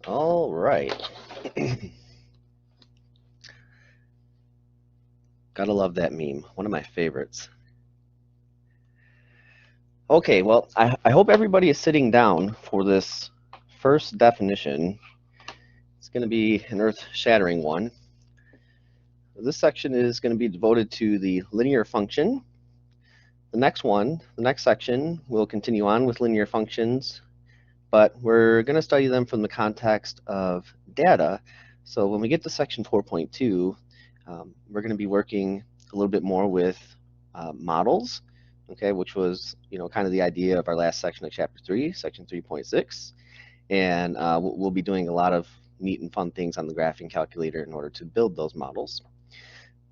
All right. Gotta love that meme. One of my favorites. Okay, well, I hope everybody is sitting down for this first definition. It's going to be an earth-shattering one. This section is going to be devoted to the linear function. The next section, will continue on with linear functions, but we're going to study them from the context of data. So when we get to section 4.2, we're going to be working a little bit more with models, okay, which was kind of the idea of our last section of chapter 3, section 3.6, and we'll be doing a lot of neat and fun things on the graphing calculator in order to build those models.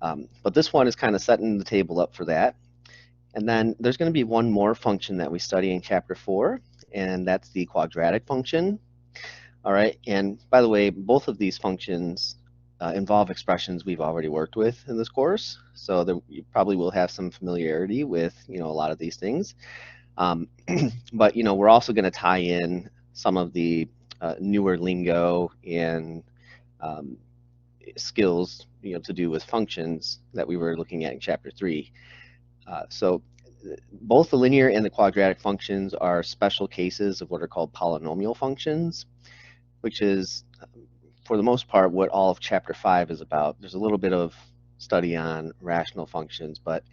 But this one is kind of setting the table up for that. And then there's going to be one more function that we study in chapter 4, and that's the quadratic function. All right, and by the way, both of these functions involve expressions we've already worked with in this course, so you probably will have some familiarity with a lot of these things. But we're also going to tie in some of the newer lingo and skills to do with functions that we were looking at in chapter 3. So both the linear and the quadratic functions are special cases of what are called polynomial functions, which is, for the most part, what all of chapter 5 is about. There's a little bit of study on rational functions, but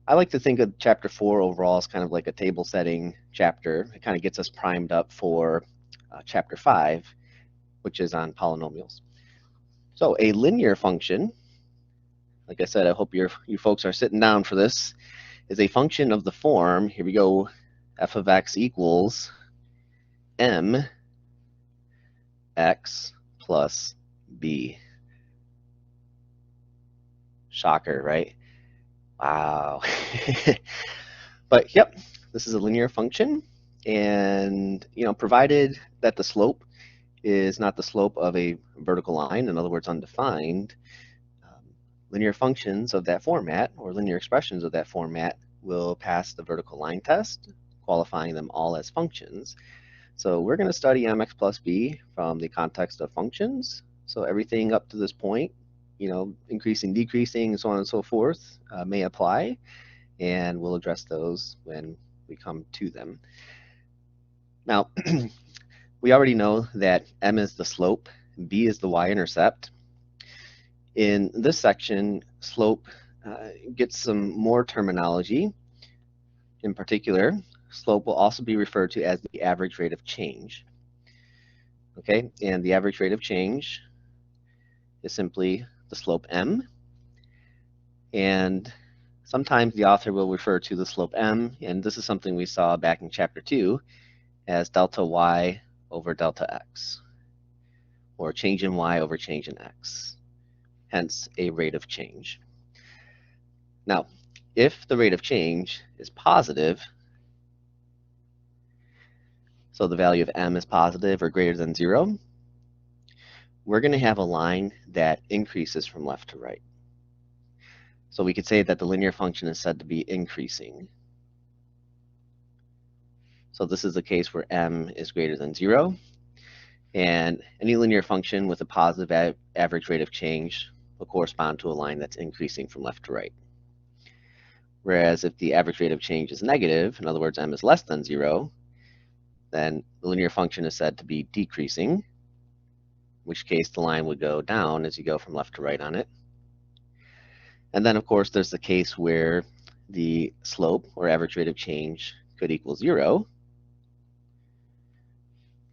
I like to think of chapter 4 overall as kind of like a table setting chapter. It kind of gets us primed up for chapter 5, which is on polynomials. So a linear function, like I said, I hope you folks are sitting down for this, is a function of the form, here we go, f of x equals m x plus b. Shocker, right? Wow. But yep, this is a linear function, and provided that the slope is not the slope of a vertical line, in other words, undefined, linear functions of that format, or linear expressions of that format, will pass the vertical line test, qualifying them all as functions. So we're going to study mx plus b from the context of functions. So everything up to this point, increasing, decreasing, and so on and so forth, may apply, and we'll address those when we come to them. Now, we already know that m is the slope, b is the y-intercept. In this section, slope gets some more terminology. In particular, slope will also be referred to as the average rate of change. Okay, and the average rate of change is simply the slope m, and sometimes the author will refer to the slope m, and this is something we saw back in chapter 2, as delta y over delta x, or change in y over change in x, hence a rate of change. Now, if the rate of change is positive, so the value of m is positive or greater than 0, we're going to have a line that increases from left to right. So we could say that the linear function is said to be increasing. So this is the case where m is greater than 0, and any linear function with a positive average rate of change will correspond to a line that's increasing from left to right. Whereas if the average rate of change is negative, in other words, m is less than 0, then the linear function is said to be decreasing, in which case the line would go down as you go from left to right on it. And then, of course, there's the case where the slope, or average rate of change, could equal 0.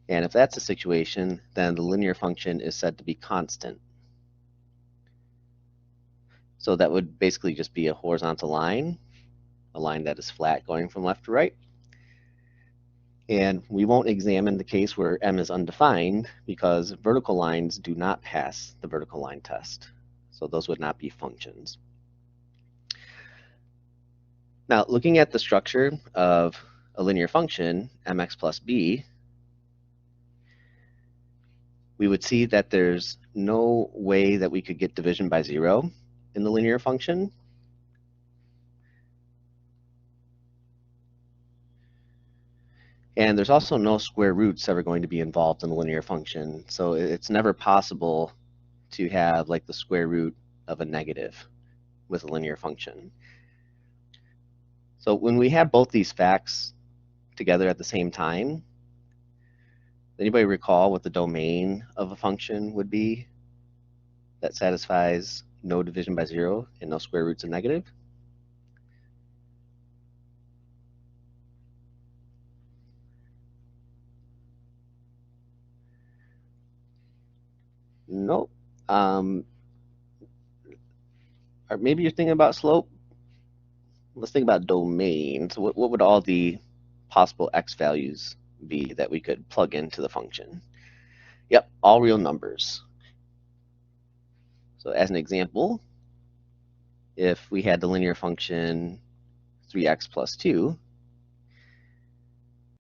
And if that's the situation, then the linear function is said to be constant. So that would basically just be a horizontal line, a line that is flat going from left to right. And we won't examine the case where m is undefined because vertical lines do not pass the vertical line test. So those would not be functions. Now, looking at the structure of a linear function, mx plus b, we would see that there's no way that we could get division by 0 in the linear function. And there's also no square roots ever going to be involved in a linear function. So it's never possible to have like the square root of a negative with a linear function. So when we have both these facts together at the same time, anybody recall what the domain of a function would be that satisfies no division by zero and no square roots of negative? Nope. Or maybe you're thinking about slope. Let's think about domain. So what would all the possible x values be that we could plug into the function? Yep, all real numbers. So as an example, if we had the linear function 3x plus 2,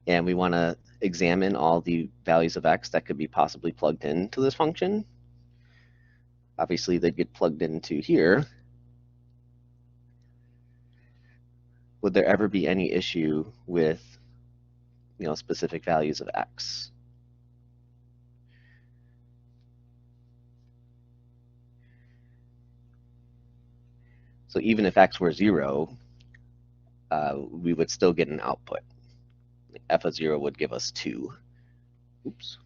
and we want to examine all the values of x that could be possibly plugged into this function, obviously they'd get plugged into here. Would there ever be any issue with specific values of x? So even if x were 0, we would still get an output. F of 0 would give us 2. Oops.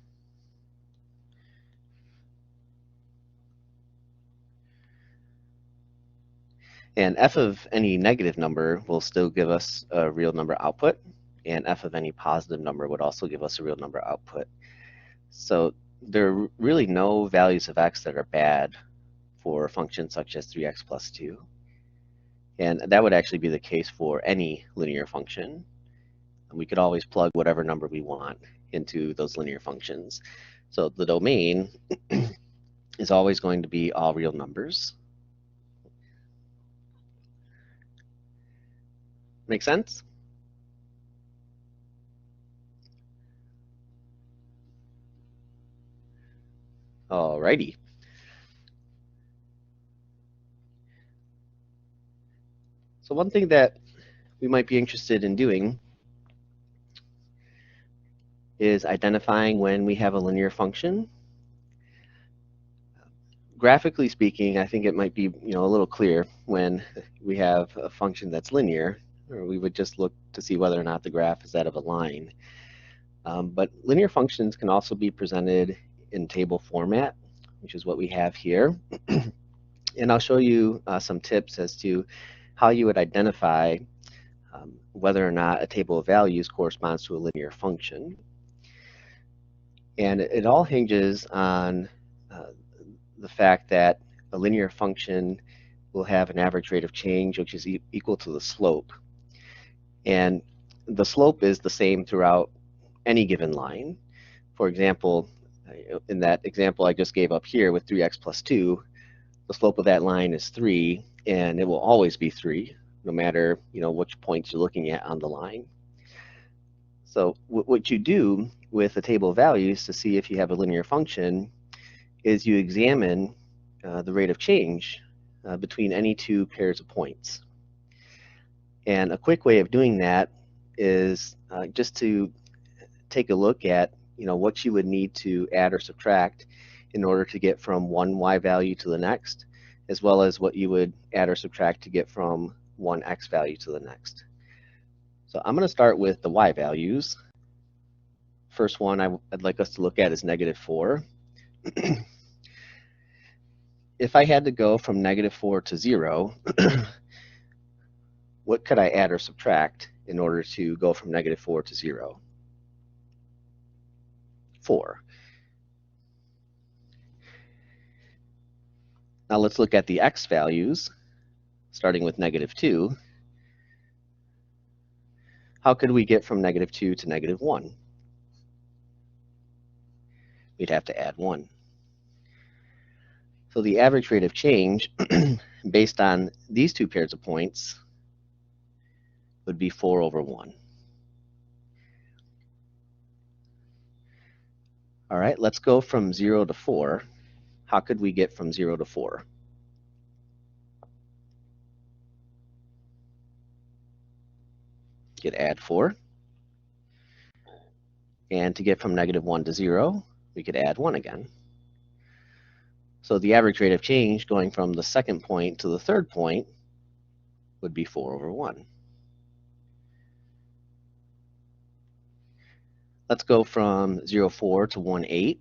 And f of any negative number will still give us a real number output, and f of any positive number would also give us a real number output. So there are really no values of x that are bad for functions such as 3x plus 2. And that would actually be the case for any linear function. We could always plug whatever number we want into those linear functions. So the domain is always going to be all real numbers. Make sense? Alrighty. So one thing that we might be interested in doing is identifying when we have a linear function. Graphically speaking, I think it might be a little clear when we have a function that's linear, or we would just look to see whether or not the graph is that of a line. But linear functions can also be presented in table format, which is what we have here. And I'll show you some tips as to how you would identify whether or not a table of values corresponds to a linear function. And it all hinges on the fact that a linear function will have an average rate of change which is equal to the slope. And the slope is the same throughout any given line. For example, in that example I just gave up here with 3x plus 2, the slope of that line is 3, and it will always be 3, no matter which points you're looking at on the line. So what you do with a table of values to see if you have a linear function is you examine the rate of change between any two pairs of points. And a quick way of doing that is just to take a look at what you would need to add or subtract in order to get from one y value to the next, as well as what you would add or subtract to get from one x value to the next. So I'm going to start with the y values. First one I'd like us to look at is -4. If I had to go from -4 to 0, what could I add or subtract in order to go from -4 to 0? 4. Now let's look at the x values, starting with -2. How could we get from -2 to -1? We'd have to add 1. So the average rate of change based on these two pairs of points would be 4 over 1. All right, let's go from 0 to 4. How could we get from 0 to 4? You could add 4. And to get from -1 to 0, we could add 1 again. So the average rate of change going from the second point to the third point would be 4 over 1. Let's go from 0, 4 to 1, 8.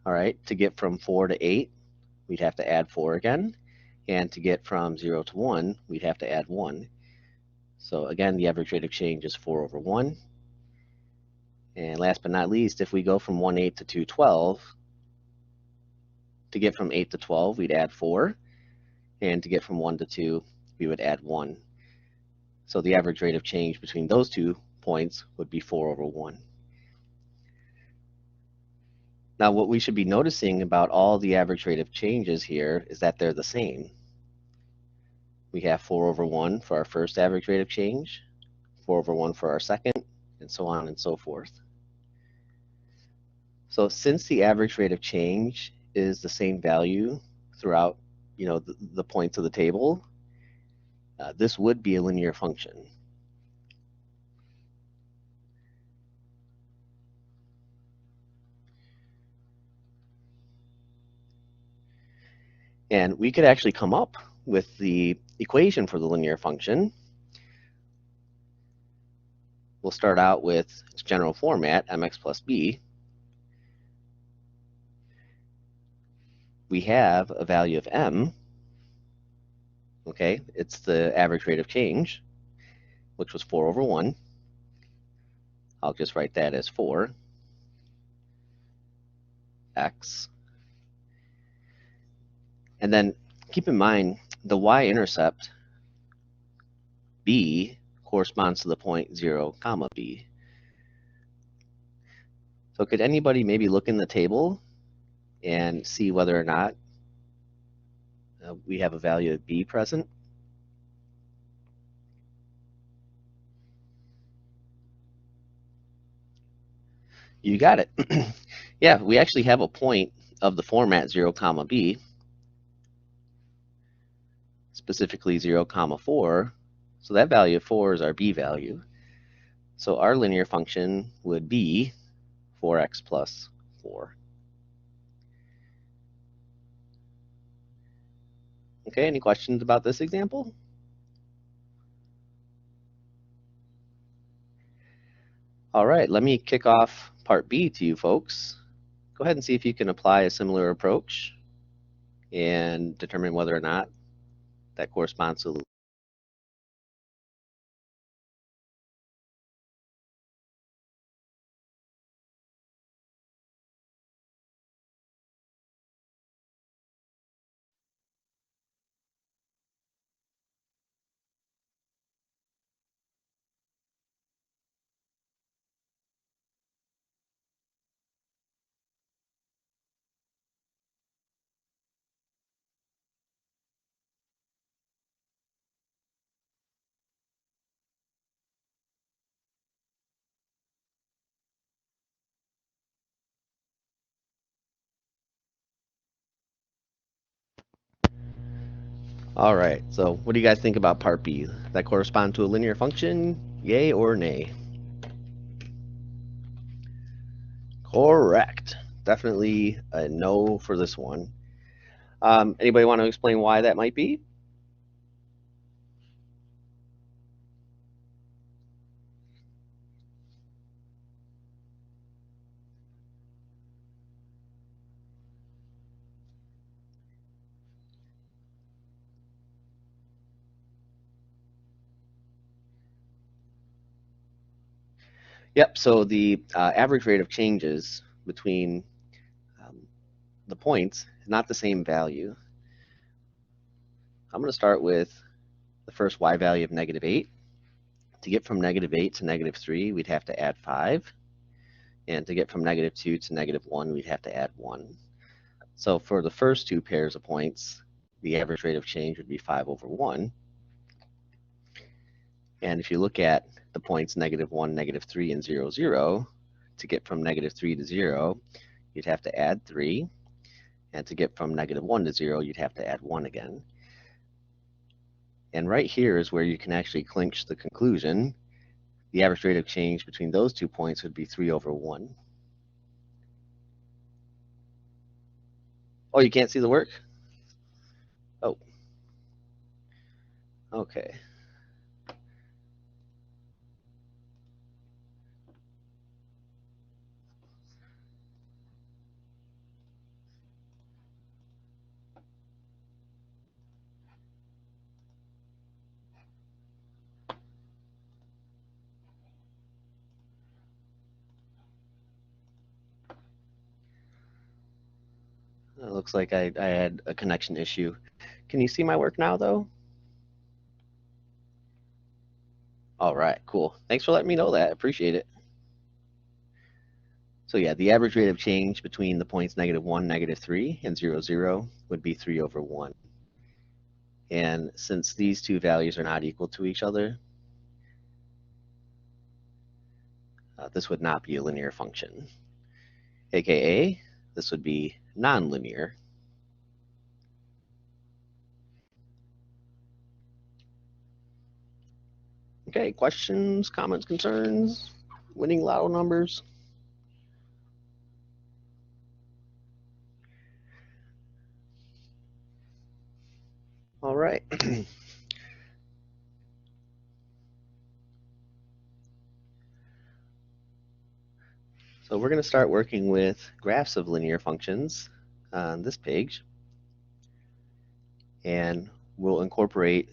All right, to get from 4 to 8, we'd have to add 4 again. And to get from 0 to 1, we'd have to add 1. So again, the average rate of change is 4 over 1. And last but not least, if we go from 1, 8 to 2, 12, to get from 8 to 12, we'd add 4. And to get from 1 to 2, we would add 1. So the average rate of change between those 2 points would be 4 over 1. Now, what we should be noticing about all the average rate of changes here is that they're the same. We have 4 over 1 for our first average rate of change, 4 over 1 for our second, and so on and so forth. So since the average rate of change is the same value throughout, the points of the table, this would be a linear function. And we could actually come up with the equation for the linear function. We'll start out with its general format, mx plus b. We have a value of m, okay? It's the average rate of change, which was 4 over 1. I'll just write that as 4x. And then keep in mind, the y-intercept, b, corresponds to the point 0, comma b. So could anybody maybe look in the table and see whether or not we have a value of b present? You got it. Yeah, we actually have a point of the format 0, comma b, specifically 0, comma 4. So that value of 4 is our b value. So our linear function would be 4x plus 4. Okay, any questions about this example? All right, let me kick off part B to you folks. Go ahead and see if you can apply a similar approach and determine whether or not that corresponds to. All right, so what do you guys think about part B? Does that correspond to a linear function? Yay or nay? Correct. Definitely a no for this one. Anybody want to explain why that might be? Yep, so the average rate of changes between um, the points is not the same value. I'm going to start with the first y value of -8. To get from -8 to -3, we'd have to add 5. And to get from -2 to -1, we'd have to add 1. So for the first two pairs of points, the average rate of change would be 5 over 1. And if you look at the points -1, -3, and 0, 0, to get from -3 to 0, you'd have to add 3. And to get from -1 to 0, you'd have to add 1 again. And right here is where you can actually clinch the conclusion the average rate of change between those 2 points would be 3 over 1. Oh, you can't see the work? Oh, okay. It looks like I had a connection issue. Can you see my work now, though? All right, cool. Thanks for letting me know that. Appreciate it. So yeah, the average rate of change between the points -1, -3, and 0, 0 would be 3 over 1. And since these two values are not equal to each other, this would not be a linear function, aka this would be nonlinear. Okay, questions, comments, concerns? Winning lotto numbers? All right. So we're going to start working with graphs of linear functions on this page, and we'll incorporate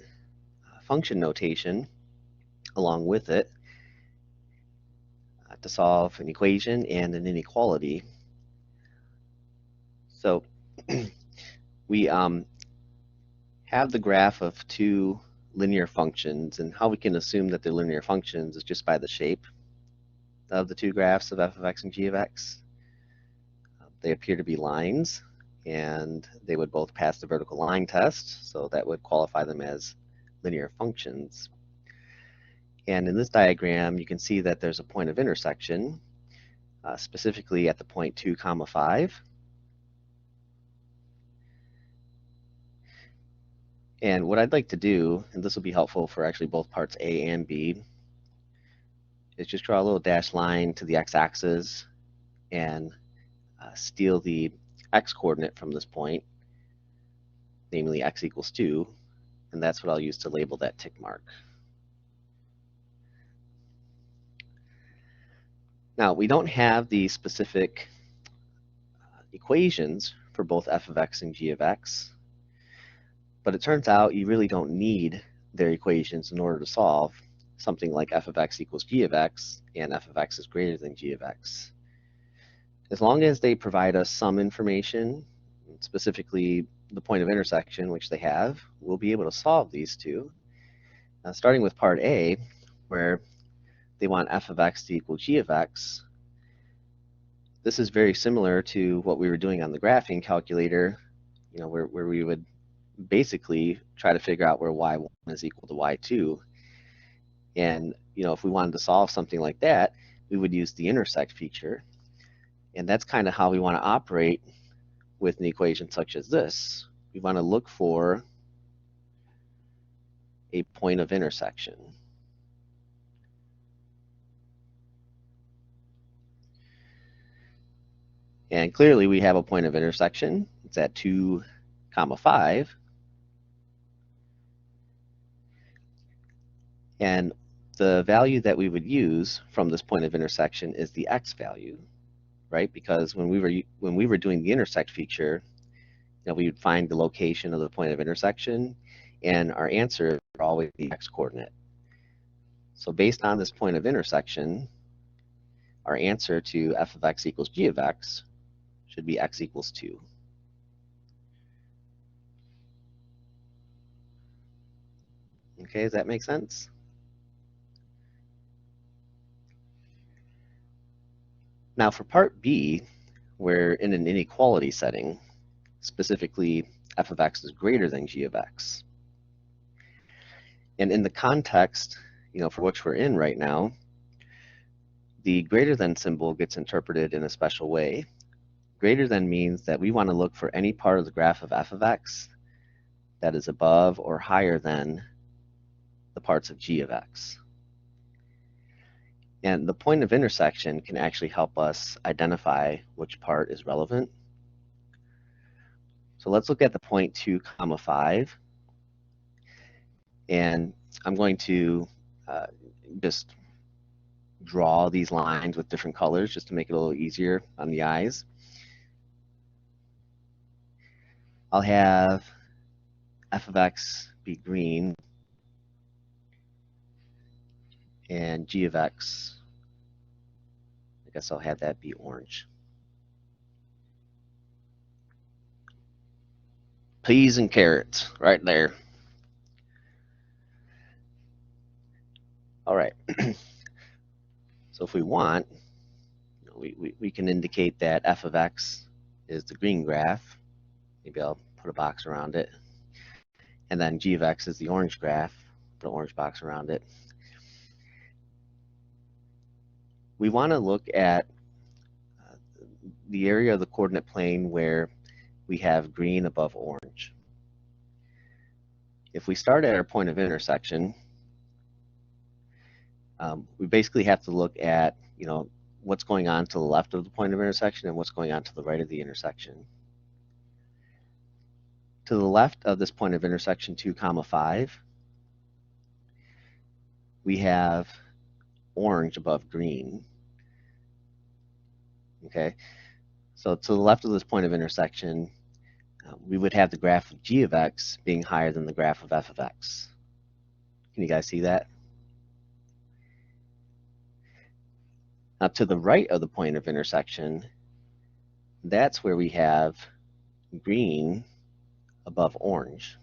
function notation along with it to solve an equation and an inequality. So we have the graph of two linear functions, and how we can assume that they're linear functions is just by the shape of the two graphs of f of x and g of x. They appear to be lines, and they would both pass the vertical line test, so that would qualify them as linear functions. And in this diagram, you can see that there's a point of intersection, specifically at the point 2, 5. And what I'd like to do, and this will be helpful for actually both parts A and B, is just draw a little dashed line to the x-axis and steal the x-coordinate from this point, namely x equals 2, and that's what I'll use to label that tick mark. Now, we don't have the specific equations for both f of x and g of x, but it turns out you really don't need their equations in order to solve something like f of x equals g of x and f of x is greater than g of x. As long as they provide us some information, specifically the point of intersection, which they have, we'll be able to solve these two. Starting with part A, where they want f of x to equal g of x, this is very similar to what we were doing on the graphing calculator, where we would basically try to figure out where y1 is equal to y2. And if we wanted to solve something like that, we would use the intersect feature. And that's kind of how we want to operate with an equation such as this. We want to look for a point of intersection. And clearly we have a point of intersection. It's at 2, 5. And the value that we would use from this point of intersection is the x value, right? Because when we were doing the intersect feature, we would find the location of the point of intersection, and our answer would always be the x coordinate. So based on this point of intersection, our answer to f of x equals g of x should be x equals 2. Okay, does that make sense? Now for part B, we're in an inequality setting, specifically f of x is greater than g of x. And in the context, for which we're in right now, the greater than symbol gets interpreted in a special way. Greater than means that we want to look for any part of the graph of f of x that is above or higher than the parts of g of x. And the point of intersection can actually help us identify which part is relevant. So let's look at the point 2 comma 5. And I'm going to just draw these lines with different colors just to make it a little easier on the eyes. I'll have f of x be green and g of x, I guess I'll have that be orange. Peas and carrots right there. All right. So if we want, we can indicate that f of x is the green graph. Maybe I'll put a box around it. And then g of x is the orange graph. Put an orange box around it. We want to look at the area of the coordinate plane where we have green above orange. If we start at our point of intersection, we basically have to look at, what's going on to the left of the point of intersection and what's going on to the right of the intersection. To the left of this point of intersection 2 comma 5, we have orange above green. Okay, so to the left of this point of intersection, we would have the graph of g of x being higher than the graph of f of x. Can you guys see that? Now to the right of the point of intersection, that's where we have green above orange.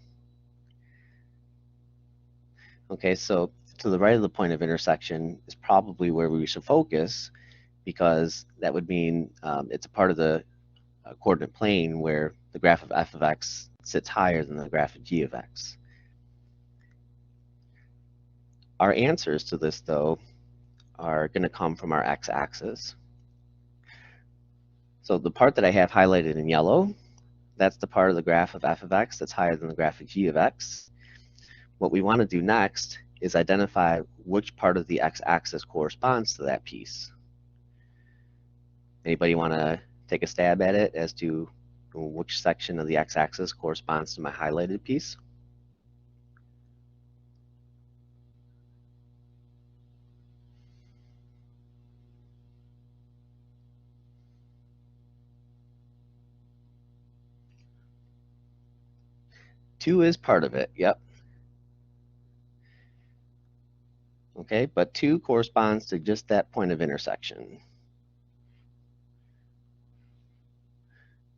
Okay, so to the right of the point of intersection is probably where we should focus, because that would mean it's a part of the coordinate plane where the graph of f of x sits higher than the graph of g of x. Our answers to this, though, are going to come from our x-axis. So the part that I have highlighted in yellow, that's the part of the graph of f of x that's higher than the graph of g of x. What we want to do next is identify which part of the x-axis corresponds to that piece. Anybody want to take a stab at it as to which section of the x-axis corresponds to my highlighted piece? Two is part of it, yep. Okay, but 2 corresponds to just that point of intersection.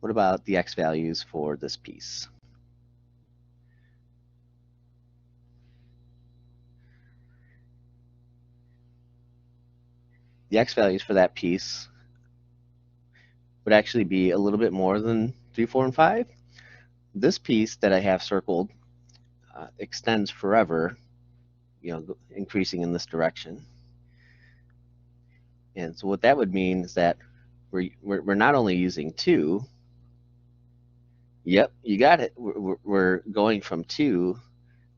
What about the x values for this piece? The x values for that piece would actually be a little bit more than 3, 4, and 5. This piece that I have circled extends forever, increasing in this direction. And so what that would mean is that we're not only using 2, yep, you got it, we're going from 2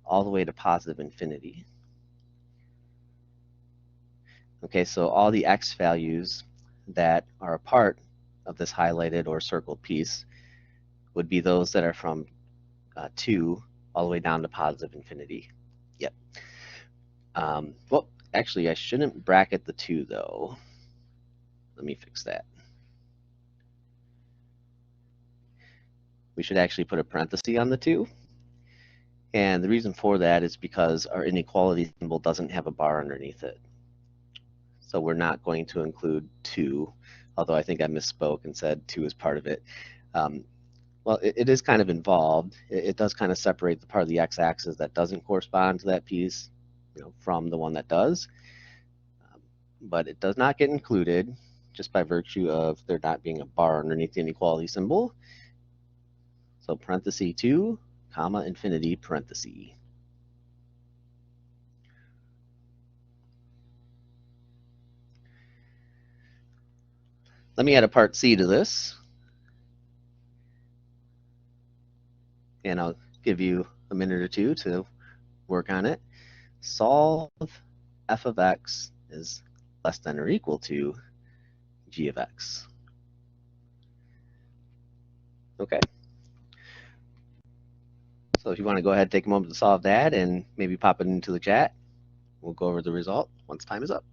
all the way to positive infinity. Okay, so all the x values that are a part of this highlighted or circled piece would be those that are from 2 all the way down to positive infinity. Yep. Well, actually, I shouldn't bracket the 2, though. Let me fix that. We should actually put a parenthesis on the 2. And the reason for that is because our inequality symbol doesn't have a bar underneath it. So we're not going to include 2, although I think I misspoke and said 2 is part of it. Well, it is kind of involved. It does kind of separate the part of the x-axis that doesn't correspond to that piece, from the one that does. But it does not get included just by virtue of there not being a bar underneath the inequality symbol. So parenthesis 2, comma, infinity, parenthesis. Let me add a part C to this. And I'll give you a minute or two to work on it. Solve f of x is less than or equal to g of x. Okay, so if you want to go ahead and take a moment to solve that and maybe pop it into the chat, we'll go over the result once time is up.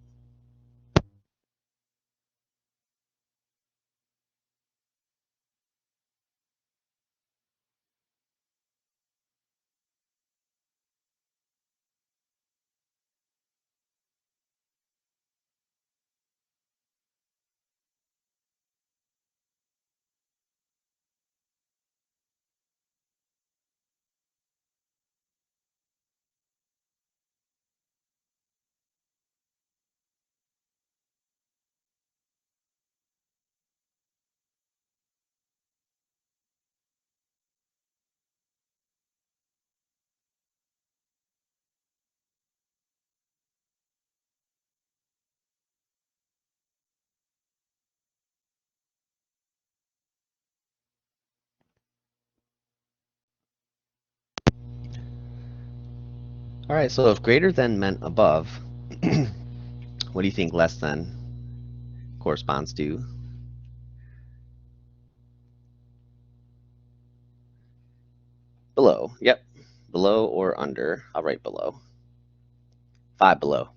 All right, so if greater than meant above, what do you think less than corresponds to? Below. Yep. Below or under. I'll write below. 5 below.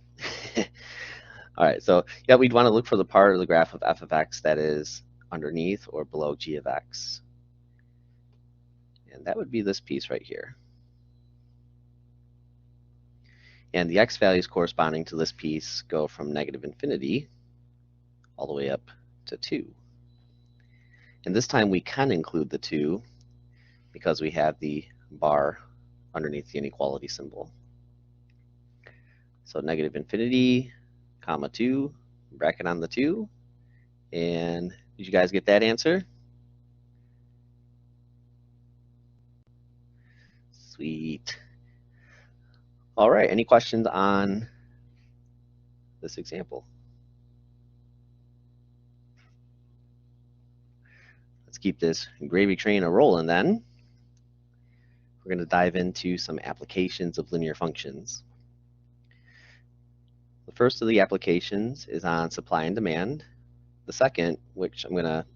All right, so yeah, we'd want to look for the part of the graph of f of x that is underneath or below g of x. And that would be this piece right here. And the x values corresponding to this piece go from negative infinity all the way up to 2. And this time we can include the 2 because we have the bar underneath the inequality symbol. So negative infinity, comma 2, bracket on the 2. And did you guys get that answer? Sweet. All right, any questions on this example? Let's keep this gravy train a rolling then. We're going to dive into some applications of linear functions. The first of the applications is on supply and demand. The second, which I'm going to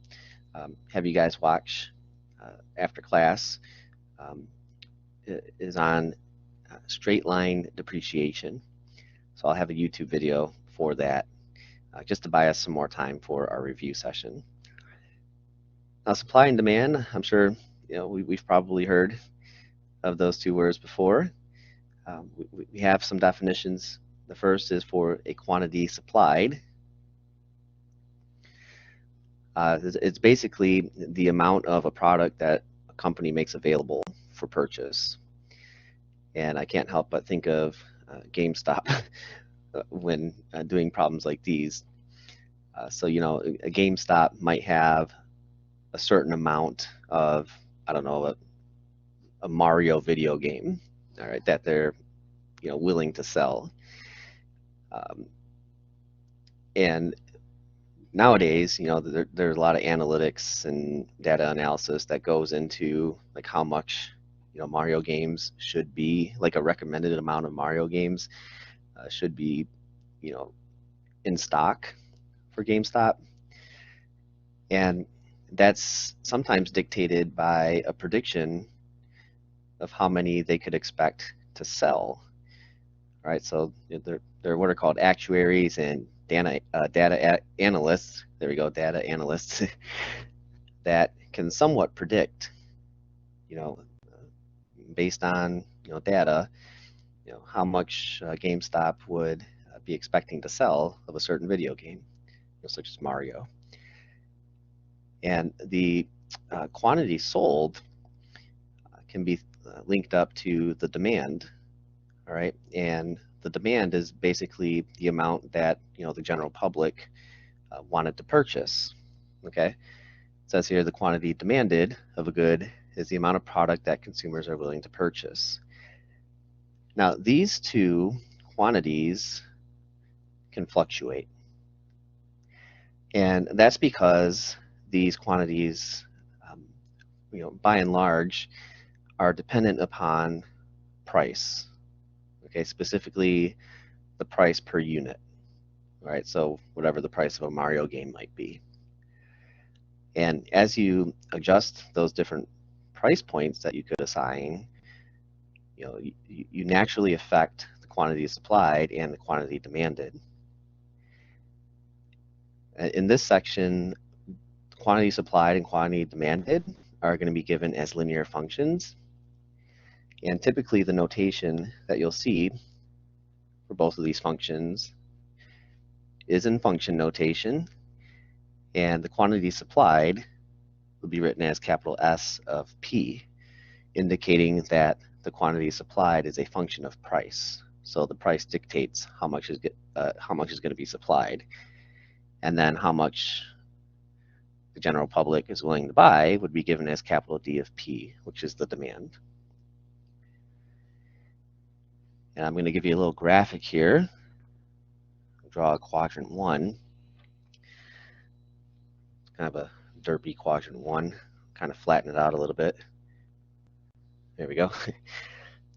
have you guys watch after class, is on straight line depreciation. So I'll have a YouTube video for that, just to buy us some more time for our review session. Now, supply and demand, I'm sure we've probably heard of those two words before. We have some definitions. The first is for a quantity supplied. It's basically the amount of a product that a company makes available for purchase. And I can't help but think of GameStop when doing problems like these. So, a GameStop might have a certain amount of, I don't know, a Mario video game, all right, that they're willing to sell. And nowadays, there's a lot of analytics and data analysis that goes into like how much Mario games should be, like a recommended amount of Mario games should be in stock for GameStop. And that's sometimes dictated by a prediction of how many they could expect to sell. All right, so they're what are called actuaries and data analysts. There we go, data analysts that can somewhat predict, based on data, how much GameStop would be expecting to sell of a certain video game, such as Mario. And the quantity sold can be linked up to the demand. All right, and the demand is basically the amount that the general public wanted to purchase. Okay, it says here the quantity demanded of a good is the amount of product that consumers are willing to purchase. Now, these two quantities can fluctuate, and that's because these quantities, by and large, are dependent upon price. Okay, specifically the price per unit. right? So whatever the price of a Mario game might be. And as you adjust those different price points that you could assign, you naturally affect the quantity supplied and the quantity demanded. In this section, quantity supplied and quantity demanded are going to be given as linear functions. And typically the notation that you'll see for both of these functions is in function notation, and the quantity supplied will be written as capital S of P, indicating that the quantity supplied is a function of price. So the price dictates how much is going to be supplied, and then how much the general public is willing to buy would be given as capital D of P, which is the demand. And I'm going to give you a little graphic here. Draw a quadrant 1. Kind of a derpy quadrant 1. Kind of flatten it out a little bit. There we go.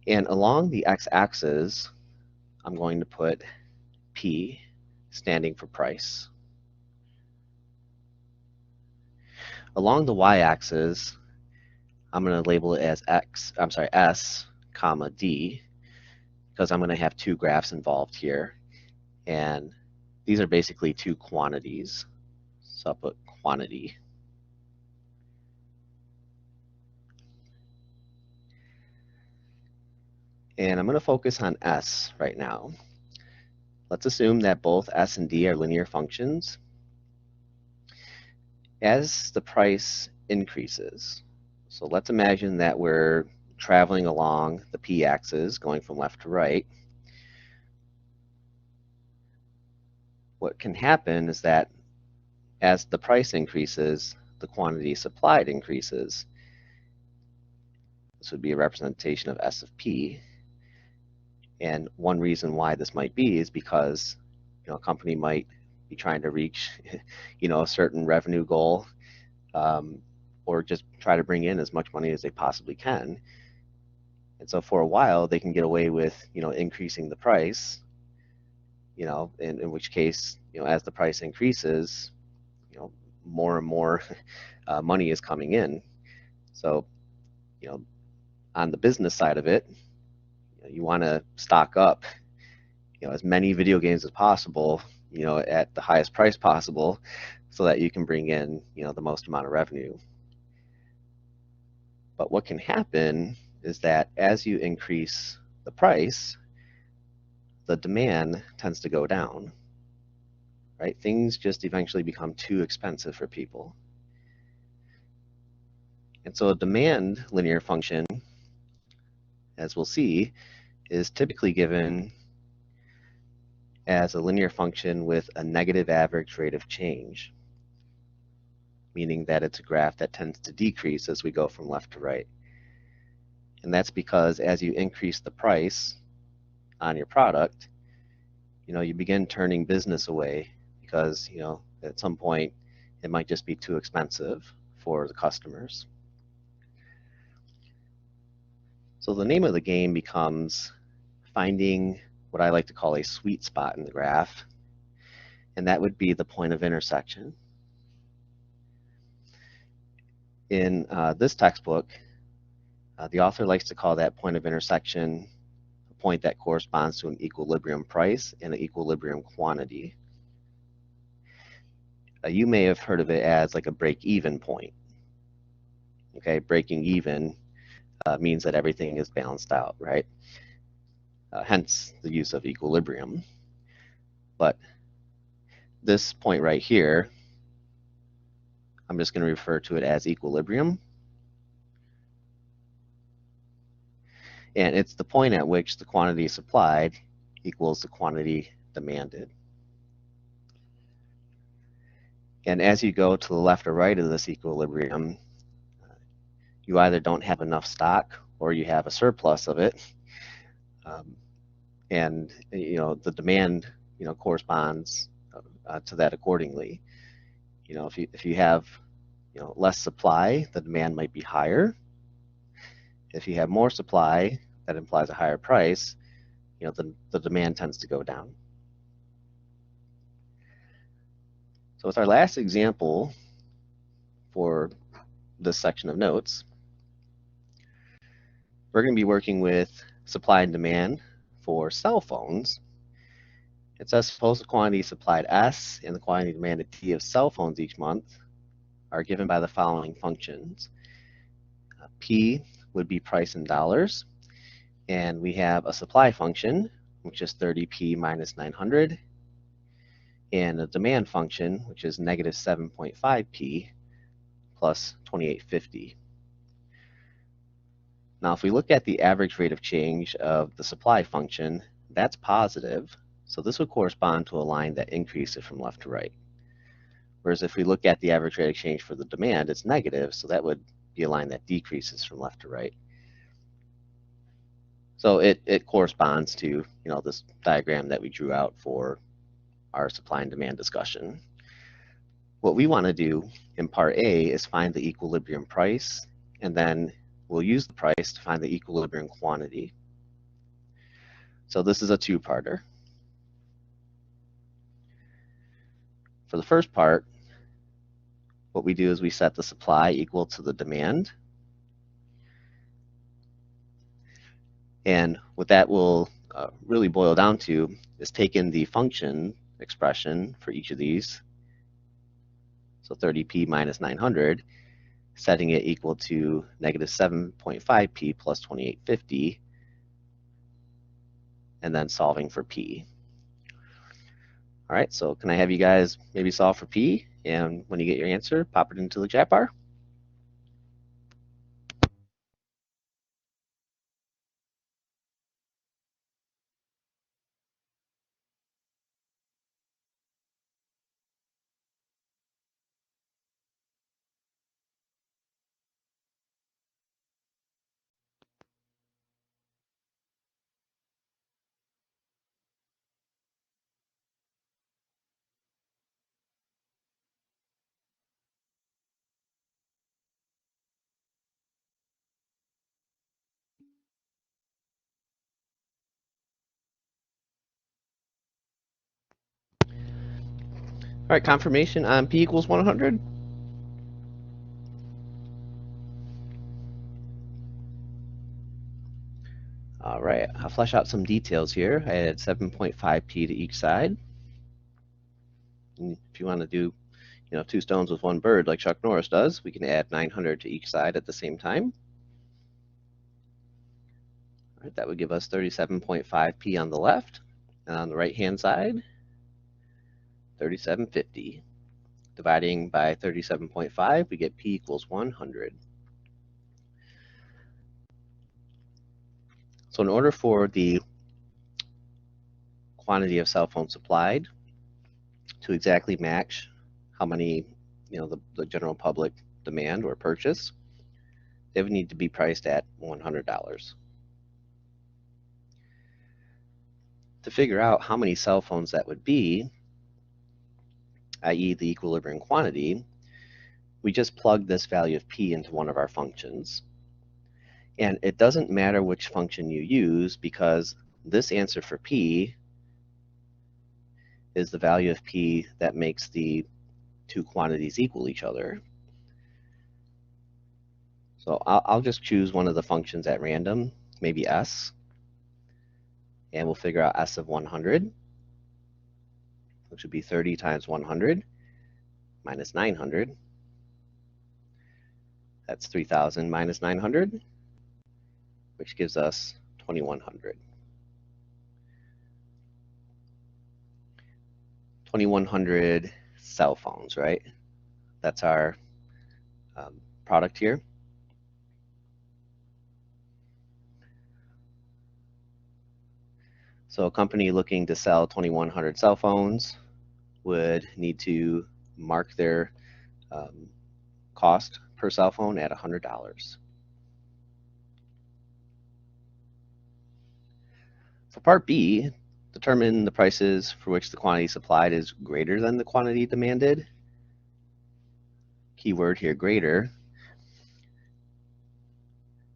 And along the x-axis, I'm going to put P, standing for price. Along the y-axis, I'm going to label it as S, comma D, because I'm going to have two graphs involved here. And these are basically two quantities. So I'll put quantity. And I'm going to focus on S right now. Let's assume that both S and D are linear functions. As the price increases, so let's imagine that we're traveling along the p-axis, going from left to right. What can happen is that as the price increases, the quantity supplied increases. This would be a representation of S of P. And one reason why this might be is because a company might be trying to reach a certain revenue goal, or just try to bring in as much money as they possibly can. And so for a while, they can get away with increasing the price, in which case, as the price increases, more and more money is coming in. So, on the business side of it, you want to stock up, as many video games as possible, at the highest price possible, so that you can bring in, the most amount of revenue. But what can happen is that as you increase the price, the demand tends to go down, right? Things just eventually become too expensive for people. And so a demand linear function, as we'll see, is typically given as a linear function with a negative average rate of change, meaning that it's a graph that tends to decrease as we go from left to right. And that's because as you increase the price on your product, you begin turning business away because, at some point it might just be too expensive for the customers. So the name of the game becomes finding what I like to call a sweet spot in the graph, and that would be the point of intersection. In this textbook, the author likes to call that point of intersection a point that corresponds to an equilibrium price and an equilibrium quantity. You may have heard of it as like a break-even point. Okay, breaking even means that everything is balanced out, right? Hence the use of equilibrium. But this point right here, I'm just going to refer to it as equilibrium. And it's the point at which the quantity supplied equals the quantity demanded. And as you go to the left or right of this equilibrium, you either don't have enough stock or you have a surplus of it. And the demand corresponds to that accordingly. If you have less supply, the demand might be higher. If you have more supply, that implies a higher price. The demand tends to go down. So with our last example for this section of notes, we're going to be working with supply and demand for cell phones. It says suppose the quantity supplied S and the quantity demanded T of cell phones each month are given by the following functions. P would be price in dollars, and we have a supply function, which is 30p minus 900, and a demand function, which is negative 7.5p plus 2850. Now, if we look at the average rate of change of the supply function, that's positive, so this would correspond to a line that increases from left to right. Whereas if we look at the average rate of change for the demand, it's negative, so that would be a line that decreases from left to right. So it corresponds to this diagram that we drew out for our supply and demand discussion. What we want to do in part A is find the equilibrium price, and then we'll use the price to find the equilibrium quantity. So this is a two-parter. For the first part, what we do is we set the supply equal to the demand. And what that will really boil down to is taking the function expression for each of these, so 30p minus 900, setting it equal to negative 7.5p plus 2850, and then solving for p. All right, so can I have you guys maybe solve for p, and when you get your answer, pop it into the chat bar. All right, confirmation on p equals 100. All right, I'll flesh out some details here. I added 7.5p to each side. And if you want to do two stones with one bird like Chuck Norris does, we can add 900 to each side at the same time. All right, that would give us 37.5p on the left, and on the right-hand side, 3750. Dividing by 37.5, we get p equals 100. So in order for the quantity of cell phones supplied to exactly match how many the general public demand or purchase, they would need to be priced at $100. To figure out how many cell phones that would be, i.e. the equilibrium quantity, we just plug this value of p into one of our functions. And it doesn't matter which function you use, because this answer for p is the value of p that makes the two quantities equal each other. So I'll just choose one of the functions at random, maybe s, and we'll figure out s of 100, which would be 30 times 100 minus 900. That's 3,000 minus 900, which gives us 2,100. 2,100 cell phones, right? That's our product here. So a company looking to sell 2,100 cell phones would need to mark their cost per cell phone at $100. For part B, determine the prices for which the quantity supplied is greater than the quantity demanded. Keyword here, greater.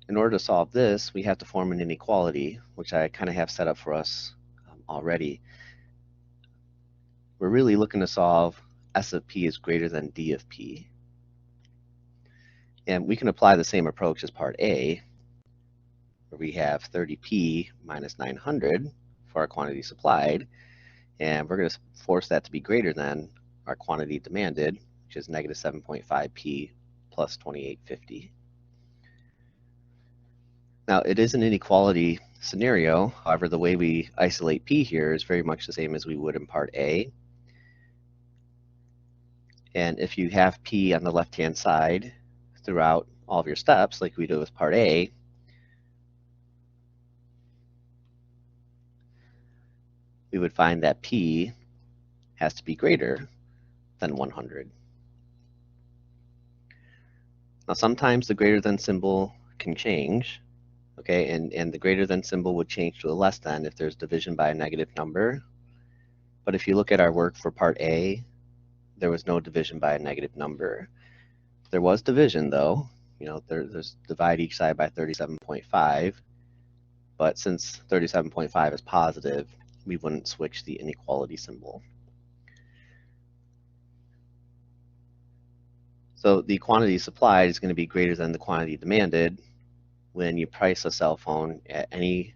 In order to solve this, we have to form an inequality, which I kind of have set up for us already. We're really looking to solve S of P is greater than D of P. And we can apply the same approach as part A, where we have 30P minus 900 for our quantity supplied, and we're going to force that to be greater than our quantity demanded, which is negative 7.5P plus 2850. Now, it is an inequality scenario. However, the way we isolate P here is very much the same as we would in part A. And if you have P on the left-hand side throughout all of your steps, like we did with part A, we would find that P has to be greater than 100. Now, sometimes the greater than symbol can change, okay, and the greater than symbol would change to a less than if there's division by a negative number. But if you look at our work for part A, there was no division by a negative number. There was division, though. You know, there's divide each side by 37.5, but since 37.5 is positive, we wouldn't switch the inequality symbol. So the quantity supplied is going to be greater than the quantity demanded when you price a cell phone at any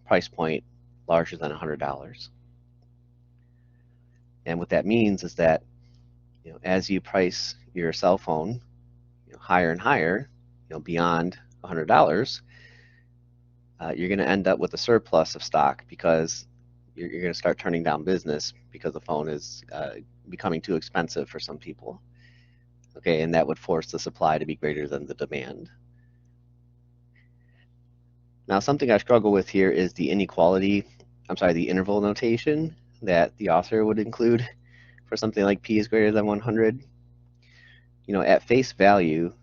price point larger than $100. And what that means is that, you know, as you price your cell phone, you know, higher and higher, you know, beyond $100, you're going to end up with a surplus of stock because you're going to start turning down business because the phone is becoming too expensive for some people. Okay, and that would force the supply to be greater than the demand. Now, something I struggle with here is the the interval notation that the author would include for something like P is greater than 100. You know, at face value,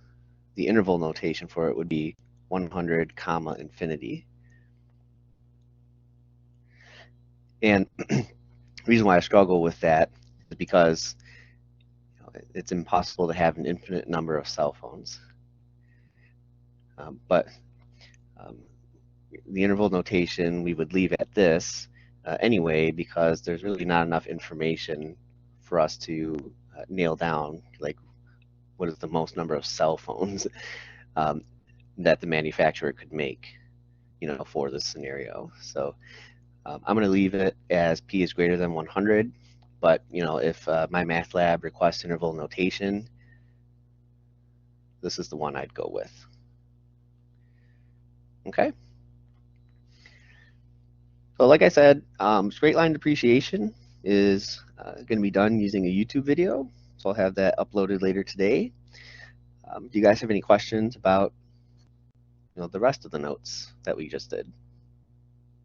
the interval notation for it would be 100, comma, infinity. And the reason why I struggle with that is because it's impossible to have an infinite number of cell phones. But the interval notation we would leave at this anyway, because there's really not enough information for us to nail down, like, what is the most number of cell phones that the manufacturer could make, you know, for this scenario. So I'm going to leave it as P is greater than 100. But, you know, if my math lab requests interval notation, this is the one I'd go with. Okay. So like I said, straight line depreciation is going to be done using a YouTube video. So I'll have that uploaded later today. Do you guys have any questions about, you know, the rest of the notes that we just did?